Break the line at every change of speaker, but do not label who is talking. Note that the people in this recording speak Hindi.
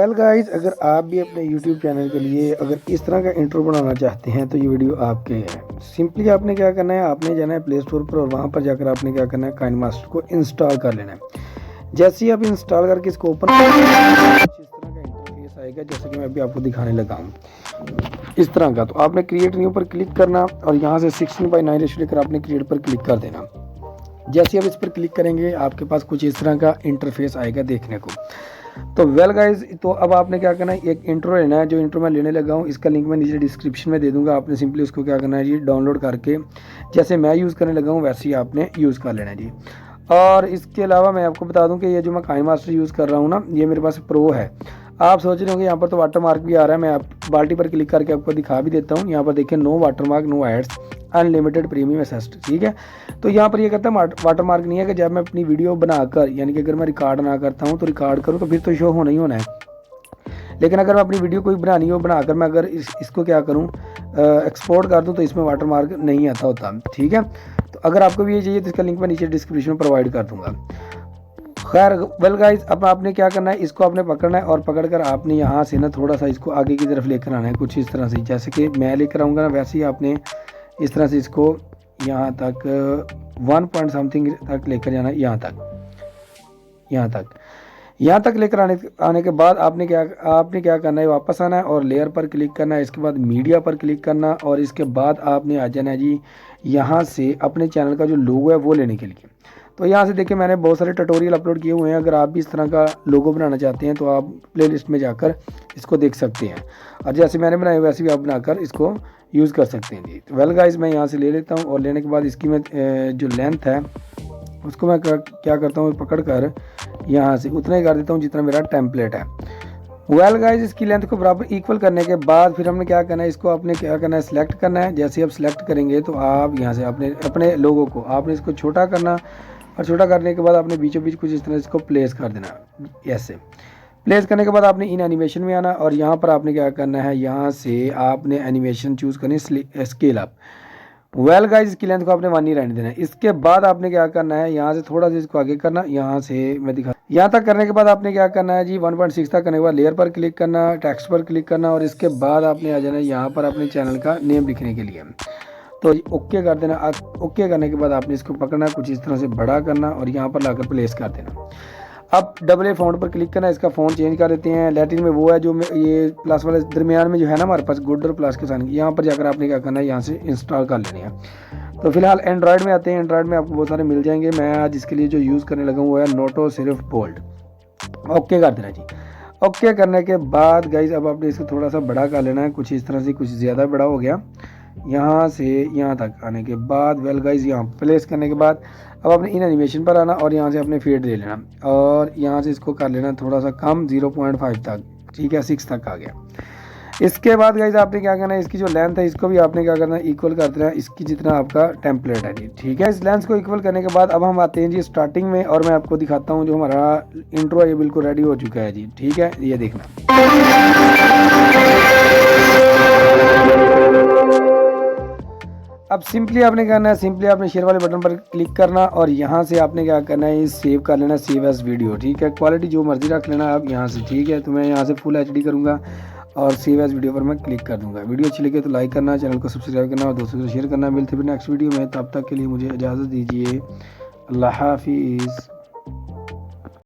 वेल गाइस, अगर आप भी अपने यूट्यूब चैनल के लिए अगर इस तरह का इंट्रो बनाना चाहते हैं तो ये वीडियो आपके है। सिंपली आपने क्या करना है, आपने जाना है प्ले स्टोर पर और वहाँ पर जाकर आपने क्या करना है, काइनमास्टर को इंस्टॉल कर लेना है। जैसे ही आप इंस्टॉल करके इसको ओपन इस तरह का इंटरफेस आएगा, जैसे कि मैं अभी आपको दिखाने लगा हूँ इस तरह का। तो आपने क्रिएट न्यू पर क्लिक करना और यहाँ से 16:9 रेशो लेकर आपने क्रिएट पर क्लिक कर देना। जैसे आप इस पर क्लिक करेंगे आपके पास कुछ इस तरह का इंटरफेस आएगा देखने को। तो वेल गाइज, तो अब आपने क्या करना है, एक इंट्रो लेना है। जो इंट्रो मैं लेने लगा हूँ इसका लिंक मैं नीचे डिस्क्रिप्शन में दे दूंगा। आपने सिंपली उसको क्या करना है जी, डाउनलोड करके जैसे मैं यूज़ करने लगा हूँ वैसे ही आपने यूज़ कर लेना है जी। और इसके अलावा मैं आपको बता दूं कि ये जो मैं काइनमास्टर यूज़ कर रहा हूँ ना, ये मेरे पास प्रो है। आप सोच रहे होंगे यहाँ पर तो वाटर मार्क भी आ रहा है। मैं आप बाल्टी पर क्लिक करके आपको दिखा भी देता हूँ। यहाँ पर देखिए, no watermark, no ads, unlimited premium assist, ठीक है। तो यहाँ पर ये कहता है वाटर मार्क नहीं है कि जब मैं अपनी वीडियो बनाकर, यानी कि अगर मैं रिकॉर्ड ना करता हूँ तो रिकॉर्ड करूँ तो फिर तो शो होना ही होना है। लेकिन अगर मैं अपनी वीडियो कोई बनानी हो, बनाकर मैं अगर इसको क्या करूँ, एक्सपोर्ट कर दूँ तो इसमें वाटर मार्क नहीं आता होता, ठीक है। तो अगर आपको भी ये चाहिए तो इसका लिंक मैं नीचे डिस्क्रिप्शन में प्रोवाइड कर दूँगा। खैर वेल गाइस, अब आपने क्या करना है, इसको आपने पकड़ना है और पकड़कर आपने यहाँ से ना थोड़ा सा इसको आगे की तरफ लेकर आना है, कुछ इस तरह से। जैसे कि मैं लेकर आऊँगा ना, वैसे ही आपने इस तरह से इसको यहाँ तक 1 पॉइंट समथिंग तक लेकर जाना है, यहाँ तक लेकर आने के बाद आपने क्या करना है, वापस आना है और लेयर पर क्लिक करना है। इसके बाद मीडिया पर क्लिक करना और इसके बाद आपने आ जाना है जी यहाँ से अपने चैनल का जो लोगो है वो लेने के लिए। तो यहाँ से देखिए, मैंने बहुत सारे ट्यूटोरियल अपलोड किए हुए हैं। अगर आप भी इस तरह का लोगो बनाना चाहते हैं तो आप प्लेलिस्ट में जाकर इसको देख सकते हैं और जैसे मैंने बनाया वैसे भी आप बनाकर इसको यूज़ कर सकते हैं जी। वेल गाइस, मैं यहाँ से ले लेता हूँ और लेने के बाद इसकी मैं जो लेंथ है उसको मैं क्या करता हूँ, पकड़ कर यहाँ से उतना ही कर देता हूँ जितना मेरा टेम्पलेट है। वेल गाइस, इसकी लेंथ को बराबर इक्वल करने के बाद फिर हमने क्या करना है, इसको आपने क्या करना है, सिलेक्ट करना है। जैसे आप सिलेक्ट करेंगे तो आप यहाँ से अपने लोगों को आपने इसको छोटा करना और छोटा करने के बाद आपने बीचों बीच कुछ इस तरह इसको प्लेस कर देना। ऐसे प्लेस करने के बाद आपने इन एनिमेशन में आना और यहाँ पर आपने क्या करना है, यहाँ से आपने एनिमेशन चूज़ करनी, स्केल अप। वेल गाइस, इसकी लेंथ को आपने 1 ही रहने देना है। इसके बाद आपने क्या करना है, यहाँ से थोड़ा सा इसको आगे करना, यहाँ से मैं दिखा, यहाँ तक करने के बाद आपने क्या करना है जी, 1.6 तक करने के बाद लेयर पर क्लिक करना, टेक्स्ट पर क्लिक करना और इसके बाद आपने आ जाना है यहाँ पर अपने चैनल का नेम लिखने के लिए। तो ओके कर देना। ओके करने के बाद आपने इसको पकड़ना, कुछ इस तरह से बड़ा करना और यहाँ पर लाकर प्लेस कर देना। अब डबल ए फ़ॉन्ट पर क्लिक करना, इसका फ़ॉन्ट चेंज कर देते हैं। लैटिन में वो है जो ये प्लस वाले दरमियान में जो है ना हमारे पास गुड और प्लस के साथ, यहाँ पर जाकर आपने क्या करना है, यहाँ से इंस्टॉल कर लेनी है। तो फिलहाल एंड्रॉयड में आते हैं। एंड्रॉयड में आपको बहुत सारे मिल जाएंगे। मैं आज इसके लिए जो यूज़ करने लगा हूँ वो है नोटो सिर्फ बोल्ड। ओके कर देना जी। ओके करने के बाद गाइज, अब आपने इसको थोड़ा सा बड़ा कर लेना है, कुछ इस तरह से, कुछ ज़्यादा बड़ा हो गया। यहाँ से यहाँ तक आने के बाद वेल गाइज, यहाँ प्लेस करने के बाद अब आपने इन एनिमेशन पर आना और यहाँ से अपने फेड ले लेना और यहाँ से इसको कर लेना थोड़ा सा कम, 0.5 तक, ठीक है, 6 तक आ गया। इसके बाद गाइज आपने क्या करना है, इसकी जो लेंथ है इसको भी आपने क्या करना है, इक्वल कर देना है इसकी जितना आपका टेम्पलेट है जी, ठीक है। इस लेंथ को इक्वल करने के बाद अब हम आते हैं जी स्टार्टिंग में और मैं आपको दिखाता हूँ जो हमारा इंट्रो है ये बिल्कुल रेडी हो चुका है जी, ठीक है। ये देखना, अब सिंपली आपने करना है, सिंपली आपने शेयर वाले बटन पर क्लिक करना और यहाँ से आपने क्या करना है, सेव कर लेना, सेव एज वीडियो, ठीक है। क्वालिटी जो मर्जी रख लेना आप यहाँ से, ठीक है। तो मैं यहाँ से फुल HD करूँगा और सेव एज वीडियो पर मैं क्लिक कर दूँगा। वीडियो अच्छी लगे तो लाइक करना, चैनल को सब्सक्राइब करना और दोस्तों को शेयर करना। मिलते फिर नेक्स्ट वीडियो में, तब तक के लिए मुझे इजाज़त दीजिए। अल्लाह हाफिज़।